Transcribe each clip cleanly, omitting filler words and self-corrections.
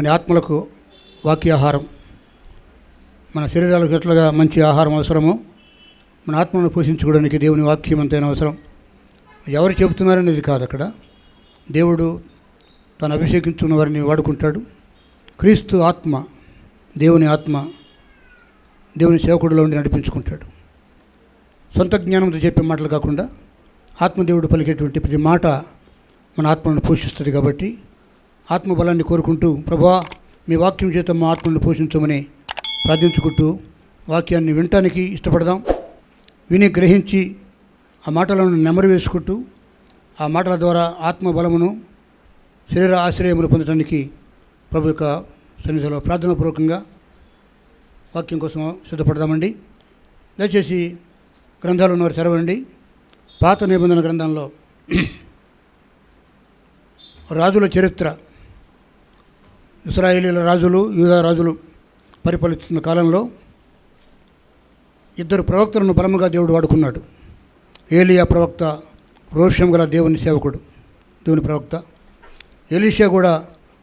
మన ఆత్మలకు వాక్యాహారం, మన శరీరాలకు ఎట్లుగా మంచి ఆహారం అవసరమో మన ఆత్మను పోషించుకోవడానికి దేవుని వాక్యం అంతైనా అవసరం. ఎవరు చెబుతున్నారనేది కాదు, అక్కడ దేవుడు తను అభిషేకించుకున్న వారిని వాడుకుంటాడు. క్రీస్తు ఆత్మ, దేవుని ఆత్మ దేవుని సేవకుడిలో ఉండి నడిపించుకుంటాడు. సొంత జ్ఞానంతో చెప్పే మాటలు కాకుండా ఆత్మదేవుడు పలికేటువంటి ప్రతి మాట మన ఆత్మను పోషిస్తుంది. కాబట్టి ఆత్మబలాన్ని కోరుకుంటూ, ప్రభువా మీ వాక్యం చేత మా ఆత్మను పోషించమని ప్రార్థించుకుంటూ వాక్యాన్ని వినటానికి ఇష్టపడదాం. విని గ్రహించి ఆ మాటలను నెమరు వేసుకుంటూ ఆ మాటల ద్వారా ఆత్మబలమును శరీర ఆశ్రయములు పొందడానికి ప్రభు యొక్క సన్నిధిలో ప్రార్థనాపూర్వకంగా వాక్యం కోసం సిద్ధపడదామండి. దయచేసి గ్రంథాలు ఉన్నవారు చదవండి. పాత నిబంధన గ్రంథంలో రాజుల చరిత్ర, ఇశ్రాయేలీల రాజులు, యూదా రాజులు పరిపాలిస్తున్న కాలంలో ఇద్దరు ప్రవక్తలను బలముగా దేవుడు వాడుకున్నాడు. ఏలియా ప్రవక్త, రోషం గల దేవుని సేవకుడు, దేవుని ప్రవక్త. ఎలీషా కూడా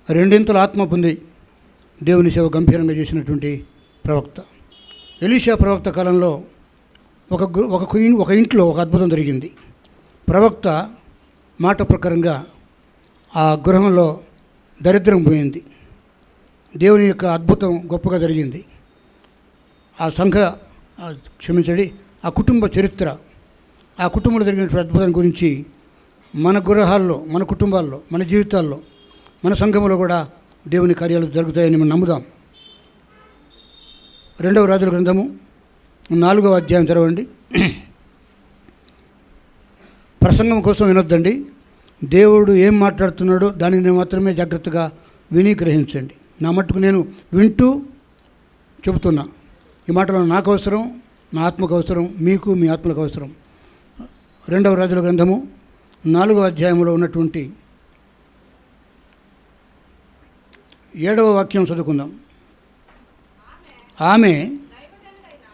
రెండింతల ఆత్మ పొంది దేవుని సేవ గంభీరంగా చేసినటువంటి ప్రవక్త. ఎలీషా ప్రవక్త కాలంలో ఒక ఇంట్లో ఒక అద్భుతం జరిగింది. ప్రవక్త మాట ప్రకారంగా ఆ గృహంలో దరిద్రం పోయింది. దేవుని యొక్క అద్భుతం గొప్పగా జరిగింది. ఆ కుటుంబ చరిత్ర, ఆ కుటుంబంలో జరిగిన అద్భుతం గురించి మన గృహాల్లో, మన కుటుంబాల్లో, మన జీవితాల్లో, మన సంఘంలో కూడా దేవుని కార్యాలు జరుగుతాయని మనం నమ్ముదాం. 2వ రాజుల గ్రంథము 4వ అధ్యాయం చదవండి. ప్రసంగం కోసం వినొద్దండి. దేవుడు ఏం మాట్లాడుతున్నాడో దానిని మాత్రమే జాగ్రత్తగా విని గ్రహించండి. నా మట్టుకు నేను వింటూ చెబుతున్నా. ఈ మాటలు నాకు అవసరం, నా ఆత్మకు అవసరం, మీకు మీ ఆత్మలకు అవసరం. 2వ రాజుల గ్రంథము 4వ అధ్యాయంలో ఉన్నటువంటి 7వ వాక్యం చదువుకుందాం. ఆమె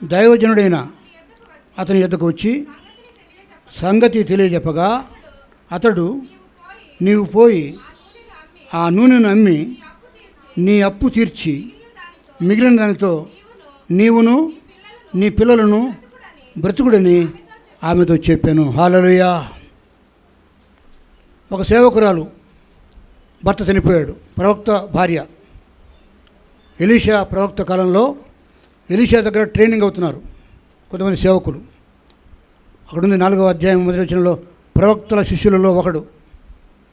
దైవజనుడైన అతని యొద్దకు వచ్చి సంగతి తెలియజెప్పగా అతడు, నీవు పోయి ఆ నూనెను అమ్మి నీ అప్పు తీర్చి మిగిలిన దానితో నీవును నీ పిల్లలను బ్రతుకుడని ఆమెతో చెప్పాను. హల్లెలూయా. ఒక సేవకురాలు భర్త చనిపోయాడు, ప్రవక్త భార్య. ఎలీషా ప్రవక్త కాలంలో ఎలీషా దగ్గర ట్రైనింగ్ అవుతున్నారు కొంతమంది సేవకులు. అక్కడుంది 4వ అధ్యాయం 1వ వచనంలో ప్రవక్తల శిష్యులలో ఒకడు.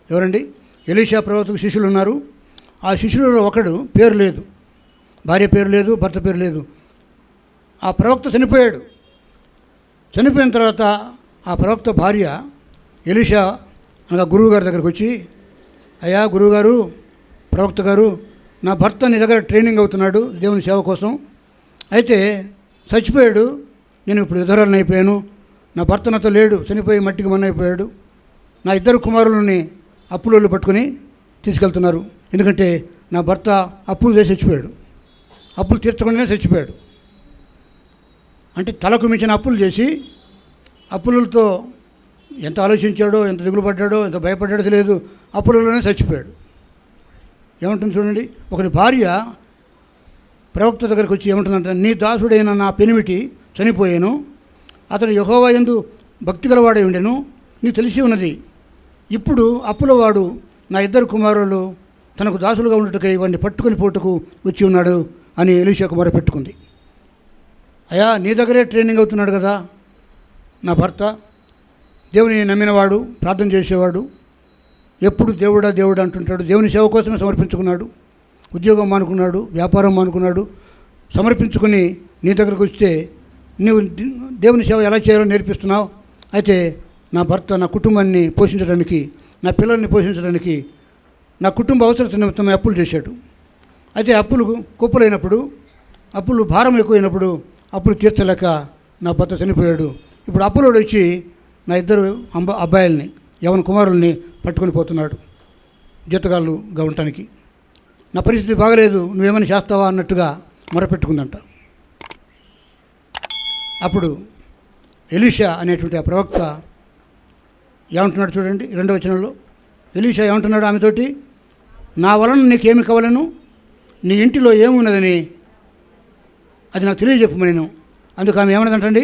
ఎవరండి? ఎలీషా ప్రవక్తకు శిష్యులు ఉన్నారు. ఆ శిష్యులలో ఒకడు పేరు లేదు, భార్య పేరు లేదు, భర్త పేరు లేదు. ఆ ప్రవక్త చనిపోయాడు. చనిపోయిన తర్వాత ఆ ప్రవక్త భార్య ఎలీషా అనగా గురువుగారి దగ్గరికి వచ్చి, అయ్యా గురువుగారు, ప్రవక్త గారు, నా భర్త నీ దగ్గర ట్రైనింగ్ అవుతున్నాడు దేవుని సేవ కోసం. అయితే చచ్చిపోయాడు, నేను ఇప్పుడు విధవరాలను అయిపోయాను. నా భర్త నాతో లేడు, చనిపోయి మట్టికి మన్న అయిపోయాడు. నా 2 కుమారులని అప్పులోళ్ళు పట్టుకుని తీసుకెళ్తున్నారు. ఎందుకంటే నా భర్త అప్పులు చేసి చచ్చిపోయాడు, అప్పులు తీర్చకుండానే చచ్చిపోయాడు. అంటే తలకు మించిన అప్పులు చేసి, అప్పులతో ఎంత ఆలోచించాడో, ఎంత దిగులు పడ్డాడో, ఎంత భయపడ్డాడో తెలియదు, అప్పులలోనే చచ్చిపోయాడు. ఏమంటుంది చూడండి, ఒకరి భార్య ప్రవక్త దగ్గరికి వచ్చి ఏమంటుందంటే, నీ దాసుడైన నా పెనిమిటి చనిపోయాను, అతడు యెహోవా యందు భక్తి గలవాడై ఉండెను, నీకు తెలిసి ఉన్నది. ఇప్పుడు అప్పులవాడు నా 2 కుమారులు తనకు దాసులుగా ఉండటకై వాడిని పట్టుకొని పోటుకు వచ్చి ఉన్నాడు అని ఎలీషాకు మొరపెట్టుకుంది. అయ్యా, నీ దగ్గరే ట్రైనింగ్ అవుతున్నాడు కదా నా భర్త, దేవుని నమ్మినవాడు, ప్రార్థన చేసేవాడు, ఎప్పుడు దేవుడా దేవుడా అంటుంటాడు, దేవుని సేవ కోసమే సమర్పించుకున్నాడు, ఉద్యోగం మానుకున్నాడు, వ్యాపారం మానుకున్నాడు, సమర్పించుకుని నీ దగ్గరకు వస్తే నీవు దేవుని సేవ ఎలా చేయాలో నేర్పిస్తున్నావు. అయితే నా భర్త నా కుటుంబాన్ని పోషించడానికి, నా పిల్లల్ని పోషించడానికి, నా కుటుంబ అవసరత నిమిత్తం అప్పులు చేశాడు. అయితే అప్పులు కుప్పలైనప్పుడు, అప్పులు భారం ఎక్కువైనప్పుడు అప్పులు తీర్చలేక నా భర్త చనిపోయాడు. ఇప్పుడు అప్పులోడు వచ్చి నా 2 అబ్బాయిల్ని, యవన కుమారుల్ని పట్టుకొని పోతున్నాడు జీతగాళ్ళుగా ఉండటానికి. నా పరిస్థితి బాగలేదు, నువ్వేమైనా చేస్తావా అన్నట్టుగా మొరపెట్టుకుందంట. అప్పుడు ఎలీషా అనేటువంటి ఆ ప్రవక్త ఏమంటున్నాడు చూడండి, 2వ వచనంలో ఎలీషా ఏమంటున్నాడు ఆమెతోటి, నా వలన నీకేమి కావాలను నీ ఇంటిలో ఏమున్నదని అది నాకు తెలియజెప్పము నేను. అందుకు ఆమె ఏమన్నదంటండి,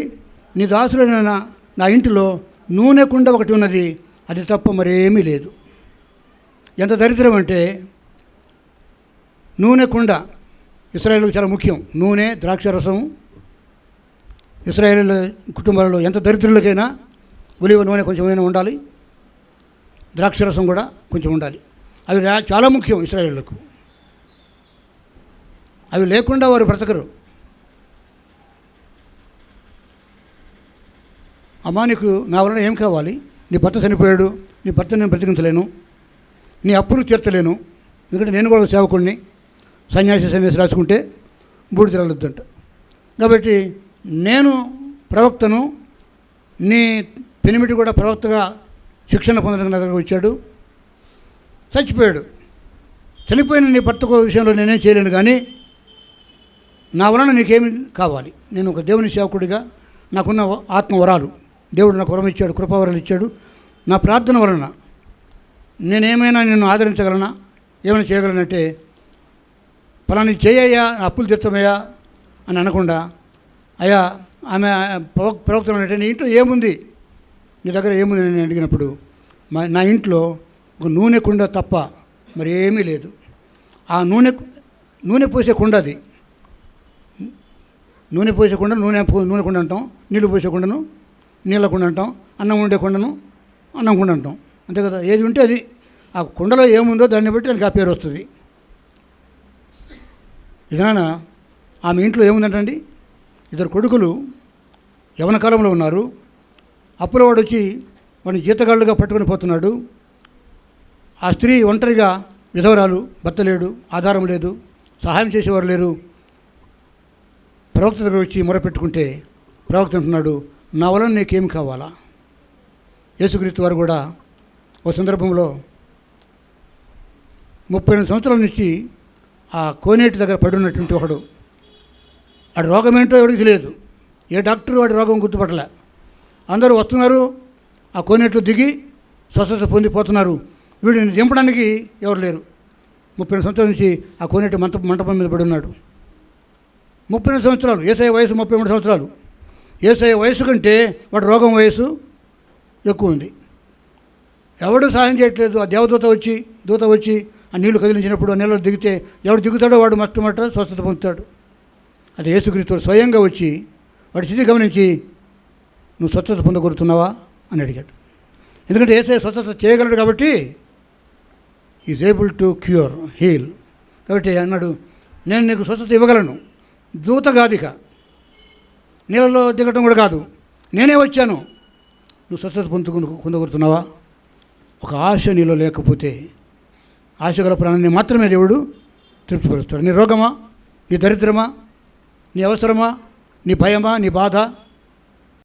నీ దాసుడైన నా ఇంటిలో నూనె కుండ ఒకటి ఉన్నది, అది తప్ప మరేమీ లేదు. ఎంత దరిద్రం అంటే, నూనె కుండ ఇశ్రాయేలుకు చాలా ముఖ్యం. నూనె, ద్రాక్షరసం ఇశ్రాయేలు కుటుంబాలలో ఎంత దరిద్రులకైనా ఒలివ నూనె కొంచెమైనా ఉండాలి, ద్రాక్షరసం కూడా కొంచెం ఉండాలి. అవి చాలా ముఖ్యం ఇశ్రాయేలులకు. అవి లేకుండా వారు బ్రతకరు. అమ్మా, నీకు నా వలన ఏం కావాలి? నీ భర్త చనిపోయాడు, నీ భర్తను నేను బ్రతికించలేను, నీ అప్పులు తీర్చలేను, ఎందుకంటే నేను కూడా సేవకుడిని, సన్యాసి రాసుకుంటే బూడిద రాలొద్దంట. కాబట్టి నేను ప్రవక్తను, నీ పెనిమిటి కూడా ప్రవక్తగా శిక్షణ పొందడానికి నా దగ్గర వచ్చాడు, చచ్చిపోయాడు. చనిపోయిన నీ భర్త విషయంలో నేనేం చేయలేను, కానీ నా వలన నీకేమి కావాలి? నేను ఒక దేవుని సేవకుడిగా నాకున్న ఆత్మవరాలు, దేవుడు నాకు వరం ఇచ్చాడు, కృపావరాలు ఇచ్చాడు. నా ప్రార్థన వలన నేనేమైనా నిన్ను ఆదరించగలనా, ఏమైనా చేయగలనంటే, ఫలాని చేయయ్యా, అప్పులు తెచ్చమయ్యా అని అనకుండా, అయ్యా ఆమె ప్రవక్త అంటే, నీ ఇంట్లో ఏముంది, నీ దగ్గర ఏముంది నేను అడిగినప్పుడు, నా ఇంట్లో ఒక నూనె కుండ తప్ప మరి ఏమీ లేదు. ఆ నూనె పోసే కుండ, అది నూనె పోసే కుండ నూనె కుండ అంటాం, నీళ్ళు పోసే కుండను నీళ్ళ కుండ అంటాం, అన్నం ఉండే కుండను అన్నం కుండ అంటాం, అంతే కదా. ఏది ఉంటే అది, ఆ కుండలో ఏముందో దాన్ని బట్టి దానికి ఆ పేరు వస్తుంది. ఇదనా ఆమె ఇంట్లో ఏముందంటండి, ఇద్దరు కొడుకులు యవన కాలంలో ఉన్నారు. అప్పుల వాడు వచ్చి వాడిని జీతగాళ్ళుగా పట్టుకొని పోతున్నాడు. ఆ స్త్రీ ఒంటరిగా విధవరాలు, భర్త లేడు, ఆధారం లేదు, సహాయం చేసేవారు లేరు. ప్రవక్త దగ్గర వచ్చి మొరపెట్టుకుంటే ప్రవక్త అంటున్నాడు, నా వలన నీకేమి కావాలా? యేసుక్రీస్తు వారు కూడా ఒక సందర్భంలో 38 సంవత్సరాల నుంచి ఆ కోనేటి దగ్గర పడున్నటువంటి ఒకడు, వాడి రోగం ఏంటో ఎవరికి తెలియదు, ఏ డాక్టర్ వాడి రోగం గుర్తుపట్టలే. అందరూ వస్తున్నారు, ఆ కోనేట్లో దిగి స్వస్థత పొందిపోతున్నారు. వీడిని దింపడానికి ఎవరు లేరు. 30 సంవత్సరాల నుంచి ఆ కోనేటి మంటపం మీద పడి ఉన్నాడు. 30 సంవత్సరాలు. యేసయ్య వయసు 33 సంవత్సరాలు. యేసయ్య వయసు కంటే వాడి రోగం వయసు ఎక్కువ ఉంది. ఎవడు సహాయం చేయట్లేదు. ఆ దేవదూత వచ్చి ఆ నీళ్లు కదిలించినప్పుడు ఆ నీళ్ళలో దిగితే ఎవడు దిగుతాడో వాడు మొట్టమొదట స్వస్థత పొందుతాడు. అది యేసుక్రీస్తు స్వయంగా వచ్చి వాడి స్థితి గమనించి, నువ్వు స్వస్థత పొందగలుగుతున్నావా అని అడిగాడు. ఎందుకంటే యేసయ్య స్వస్థత చేయగలడు కాబట్టి, is able to cure, heal. కాబట్టి అన్నాడు, నేను నీకు స్వస్థత ఇవ్వగలను. దూత కాదు, ఇక నీళ్ళలో దిగటం కూడా కాదు, నేనే వచ్చాను. నువ్వు స్వస్థత పొందగలుగుతున్నావా? ఒక ఆశ నీలో లేకపోతే, ఆశ గల ప్రాణాన్ని మాత్రమే దేవుడు తృప్తిపరుస్తాడు. నీ రోగమా, నీ దరిద్రమా, నీ అవసరమా, నీ భయమా, నీ బాధ,